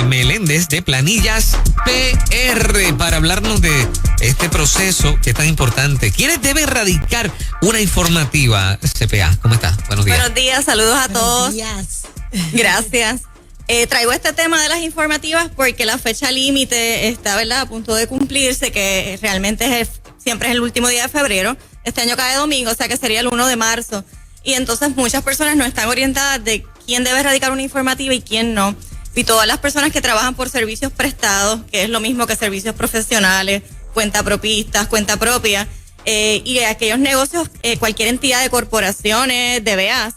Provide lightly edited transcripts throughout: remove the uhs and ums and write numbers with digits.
Meléndez de Planillas PR para hablarnos de este proceso que es tan importante. ¿Quiénes deben radicar una informativa? CPA, ¿cómo estás? Buenos días. Buenos días, saludos a todos. Días. Gracias. Traigo este tema de las informativas porque la fecha límite está, ¿verdad?, a punto de cumplirse, que realmente siempre es el último día de febrero. Este año cae domingo, o sea que sería el 1 de marzo. Y entonces muchas personas no están orientadas de quién debe radicar una informativa y quién no. Y todas las personas que trabajan por servicios prestados, que es lo mismo que servicios profesionales, cuentapropistas, cuenta propia, y aquellos negocios, cualquier entidad de corporaciones, DBAs,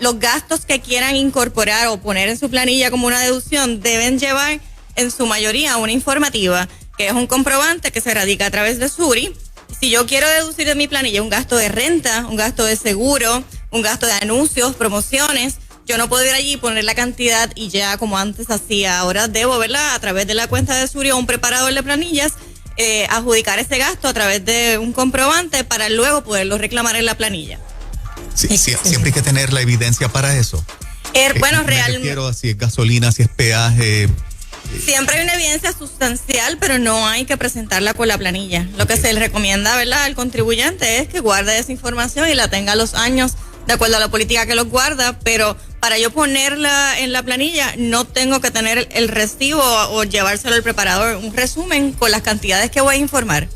los gastos que quieran incorporar o poner en su planilla como una deducción deben llevar en su mayoría una informativa, que es un comprobante que se radica a través de Suri. Si yo quiero deducir de mi planilla un gasto de renta, un gasto de seguro, un gasto de anuncios, promociones, yo no puedo ir allí y poner la cantidad y ya como antes hacía. Ahora debo, ¿verdad?, a través de la cuenta de Suri o un preparador de planillas, adjudicar ese gasto a través de un comprobante para luego poderlo reclamar en la planilla. Sí, siempre hay que tener la evidencia para eso. Bueno, realmente. Quiero si es gasolina, si es peaje. Siempre hay una evidencia sustancial, pero no hay que presentarla con la planilla. Lo que se le recomienda, ¿verdad?, al contribuyente es que guarde esa información y la tenga a los años de acuerdo a la política que los guarda, pero para yo ponerla en la planilla no tengo que tener el recibo o llevárselo al preparador, un resumen con las cantidades que voy a informar.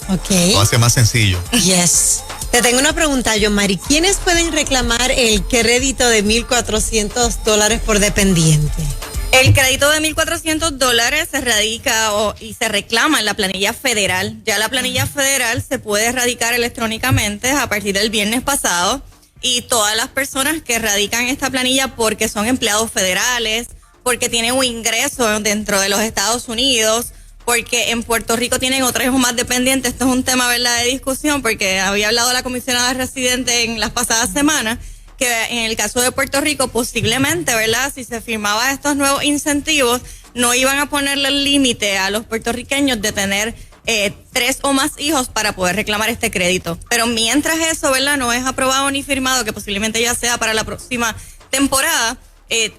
Okay. Lo hace más sencillo. Yes. Te tengo una pregunta, Yomari. ¿Quiénes pueden reclamar el crédito de $1,400 por dependiente? El crédito de $1,400 se radica y se reclama en la planilla federal. Ya la planilla federal se puede radicar electrónicamente a partir del viernes pasado, y todas las personas que radican esta planilla porque son empleados federales, porque tienen un ingreso dentro de los Estados Unidos, porque en Puerto Rico tienen otros hijos más dependientes. Esto es un tema, ¿verdad?, de discusión, porque había hablado la comisionada residente en las pasadas semanas que en el caso de Puerto Rico posiblemente, ¿verdad?, si se firmaba estos nuevos incentivos, no iban a ponerle el límite a los puertorriqueños de tener 3 o más hijos para poder reclamar este crédito. Pero mientras eso, ¿verdad?, no es aprobado ni firmado, que posiblemente ya sea para la próxima temporada,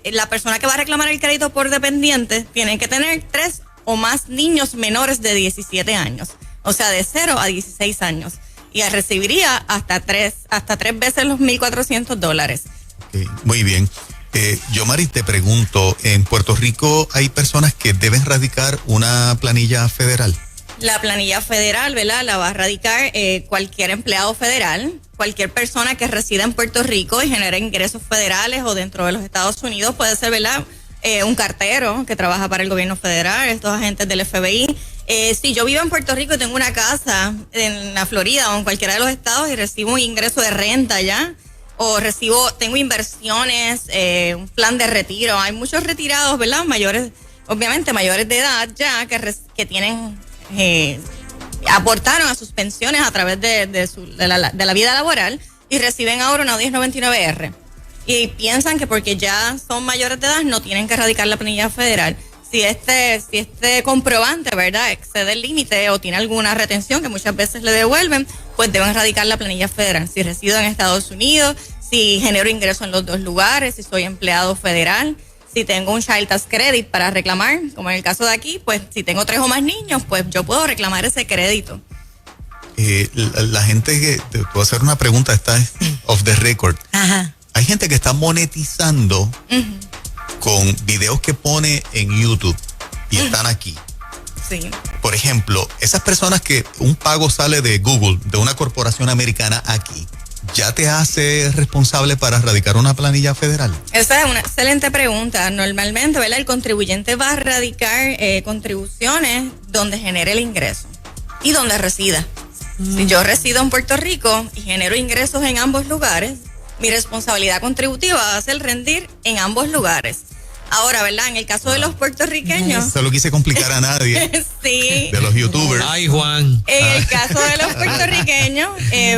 la persona que va a reclamar el crédito por dependiente tiene que tener 3 o más niños menores de 17 años, o sea, de 0 a 16 años. Y recibiría hasta tres veces los $1,400. Okay, muy bien. Yomari, te pregunto, ¿en Puerto Rico hay personas que deben radicar una planilla federal? La planilla federal, ¿verdad?, la va a radicar cualquier empleado federal, cualquier persona que resida en Puerto Rico y genere ingresos federales o dentro de los Estados Unidos. Puede ser, ¿verdad?, un cartero que trabaja para el gobierno federal, estos agentes del FBI. Si yo vivo en Puerto Rico y tengo una casa en la Florida o en cualquiera de los estados y recibo un ingreso de renta ya, o tengo inversiones, un plan de retiro. Hay muchos retirados, ¿verdad?, mayores, obviamente mayores de edad ya, que tienen, aportaron a sus pensiones a través de la vida laboral y reciben ahora una 1099R. Y piensan que porque ya son mayores de edad no tienen que radicar la planilla federal. Si este comprobante, ¿verdad?, excede el límite o tiene alguna retención que muchas veces le devuelven, pues deben radicar la planilla federal. Si resido en Estados Unidos, si genero ingreso en los 2 lugares, si soy empleado federal, si tengo un Child Tax Credit para reclamar, como en el caso de aquí, pues si tengo 3 o más niños, pues yo puedo reclamar ese crédito. La gente que, te puedo hacer una pregunta, está off the record. Ajá. Hay gente que está monetizando con videos que pone en YouTube y están aquí. Sí. Por ejemplo, esas personas que un pago sale de Google, de una corporación americana aquí, ¿ya te hace responsable para radicar una planilla federal? Esa es una excelente pregunta. Normalmente, ¿verdad?, el contribuyente va a radicar contribuciones donde genere el ingreso y donde resida. Si yo resido en Puerto Rico y genero ingresos en ambos lugares, mi responsabilidad contributiva va a ser rendir en ambos lugares. Ahora, ¿verdad?, en el caso de los puertorriqueños... No lo quise complicar a nadie. Sí. De los youtubers. Ay, Juan. En el caso de los puertorriqueños,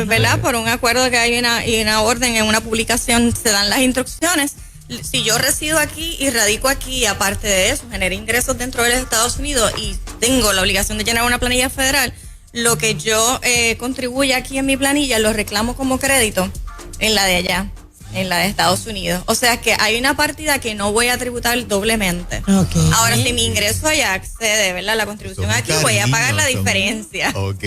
¿verdad?, por un acuerdo que hay una orden en una publicación, se dan las instrucciones. Si yo resido aquí y radico aquí, aparte de eso, genero ingresos dentro de los Estados Unidos y tengo la obligación de llenar una planilla federal, lo que yo contribuya aquí en mi planilla lo reclamo como crédito en la de allá. en la de Estados Unidos. O sea que hay una partida que no voy a tributar doblemente. Ok. Ahora, si mi ingreso allá excede, ¿verdad? La contribución aquí, voy a pagar la diferencia. Ok.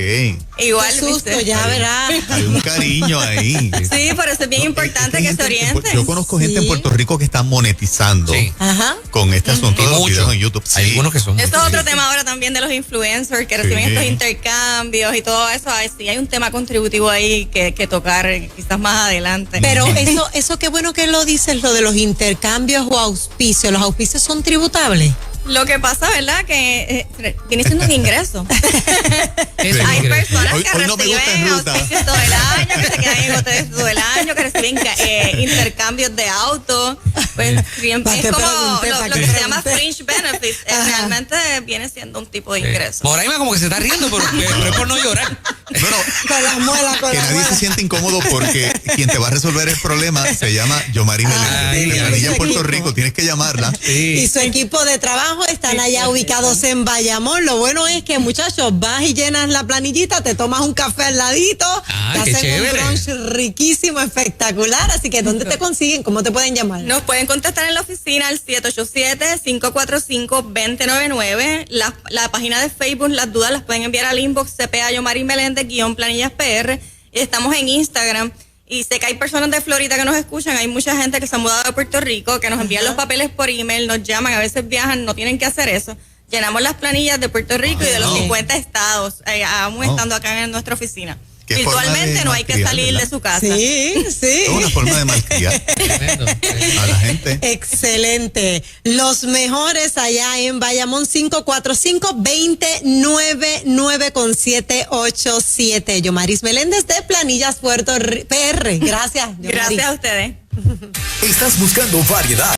Igual, Qué susto, ¿viste? ya verás. Hay un cariño ahí. Sí, por eso es bien importante que se orienten. Yo conozco gente en Sí. Puerto Rico que está monetizando Sí. Ajá. con este asunto Y de los mucho. videos en YouTube. Sí. Hay algunos que son. Eso es otro tema ahora también de los influencers que reciben Sí. estos intercambios y todo eso. Ay, sí, hay un tema contributivo ahí que tocar quizás más adelante. Pero eso qué bueno que lo dices, lo de los intercambios o auspicios. ¿Los auspicios son tributables? Lo que pasa, ¿verdad? Que viene siendo un ingreso. Eso Hay es increíble. personas Hoy- que hoy no me gusta reciben en ruta. auspicios todo el año, que se quedan en hoteles todo el año, que reciben intercambios de autos. Pues bien, Pa' es que como pregunte, lo pa' que que se llama pregunte. fringe benefits. Realmente viene siendo un tipo de ingreso. Moraima como que se está riendo, pero es por no llorar. Bueno, Con las muelas, con que las nadie se muelas. siente incómodo porque quien te va a resolver el problema se llama Yomari Ay, Meléndez. ay, La niña en ay. Puerto Rico, tienes que llamarla. Y Sí. su equipo de trabajo están allá ubicados en Bayamón. Lo bueno es que, muchachos, vas y llenas la planillita, te tomas un café al ladito, Ah, te qué hacen un chévere. brunch riquísimo, espectacular. Así que, ¿dónde te consiguen? ¿Cómo te pueden llamar? Nos pueden contactar en la oficina al 787-545-2099. La página de Facebook, las dudas las pueden enviar al inbox CPA Yomari Meléndez _planillas PR. Estamos en Instagram. Y sé que hay personas de Florida que nos escuchan, hay mucha gente que se ha mudado de Puerto Rico, que nos envían los papeles por email, nos llaman, a veces viajan, no tienen que hacer eso. Llenamos las planillas de Puerto Rico y de los 50 estados, aún estando acá en nuestra oficina. Qué forma Virtualmente de no hay que malcriar, salir ¿verdad? de su casa. Sí, sí. Es una forma de malcriar Tremendo. a la gente. Excelente. Los mejores allá en Bayamón 545-2099 con 787. Yomaris Meléndez de Planillas PR. Gracias, Yomari. Gracias a ustedes. Estás buscando variedad,